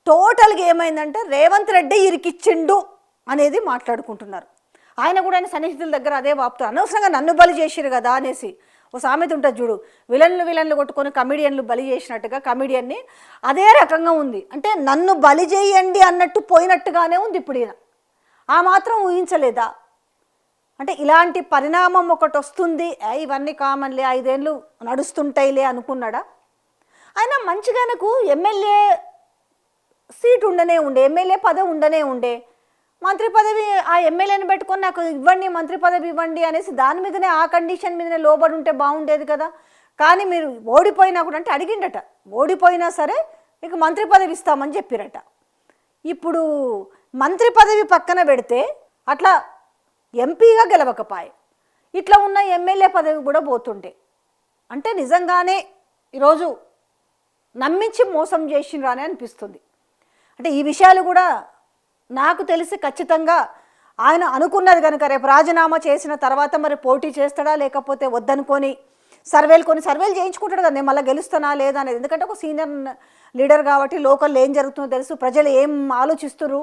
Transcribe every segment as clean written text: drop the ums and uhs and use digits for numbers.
టోటల్గా ఏమైందంటే రేవంత్ రెడ్డి ఇరికిచ్చిండు అనేది మాట్లాడుకుంటున్నారు. ఆయన కూడా ఆయన సన్నిహితుల దగ్గర అదే వాపుతారు, అనవసరంగా నన్ను బలి చేసిరు కదా అనేసి. ఓ సామెత ఉంటుంది చూడు, విలన్లు కొట్టుకొని కమిడియన్లు బలి చేసినట్టుగా కమిడియన్ని అదే రకంగా ఉంది. అంటే నన్ను బలి చేయండి అన్నట్టు పోయినట్టుగానే ఉంది ఇప్పుడు ఈయన. ఆ మాత్రం ఊహించలేదా? అంటే ఇలాంటి పరిణామం ఒకటి వస్తుంది, ఇవన్నీ కామన్లే 5 ఏళ్ళు నడుస్తుంటాయిలే అనుకున్నాడా? ఆయన మంచిగానకు ఎమ్మెల్యే సీట్ ఉండనే ఉండే, ఎమ్మెల్యే పదవి ఉండనే ఉండే, మంత్రి పదవి ఆ ఎమ్మెల్యేని పెట్టుకొని నాకు ఇవ్వండి మంత్రి పదవి ఇవ్వండి అనేసి దాని మీదనే ఆ కండిషన్ మీదనే లోబడి ఉంటే బాగుండేది కదా. కానీ మీరు ఓడిపోయినా కూడా అంటే అడిగిండట, ఓడిపోయినా సరే ఇక మంత్రి పదవి ఇస్తామని చెప్పిరట. ఇప్పుడు మంత్రి పదవి పక్కన పెడితే అట్లా ఎంపీగా గెలవకపాయే, ఇట్లా ఉన్న ఎమ్మెల్యే పదవి కూడా పోతుండే. అంటే నిజంగానే ఈరోజు నమ్మించి మోసం చేసిండ్రు అని అనిపిస్తుంది. అంటే ఈ విషయాలు కూడా నాకు తెలిసి ఖచ్చితంగా ఆయన అనుకున్నది కనుక రేపు రాజీనామా చేసిన తర్వాత మరి పోటీ చేస్తాడా లేకపోతే వద్దనుకొని సర్వేలు చేయించుకుంటాడు కదా, నేను మళ్ళీ గెలుస్తానా లేదా అనేది. ఎందుకంటే ఒక సీనియర్ లీడర్ కాబట్టి లోకల్లో ఏం జరుగుతుందో తెలుసు, ప్రజలు ఏం ఆలోచిస్తున్నారు.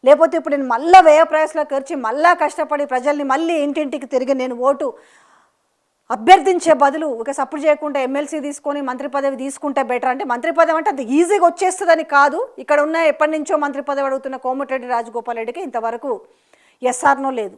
లేకపోతే ఇప్పుడు నేను మళ్ళీ వ్యయ ప్రయాసలో ఖర్చి మళ్ళీ కష్టపడి ప్రజల్ని మళ్ళీ ఇంటింటికి తిరిగి నేను ఓటు అభ్యర్థించే బదులు ఒక సపోర్ట్ చేయకుండా ఎమ్మెల్సీ తీసుకొని మంత్రి పదవి తీసుకుంటే బెటర్. అంటే మంత్రి పదవి అంటే అంత ఈజీగా వచ్చేస్తుందని కాదు. ఇక్కడ ఉన్న ఎప్పటి నుంచో మంత్రి పదవి అడుగుతున్న కోమటిరెడ్డి రాజగోపాల్ రెడ్డికి ఇంతవరకు ఎస్ఆర్నో లేదు.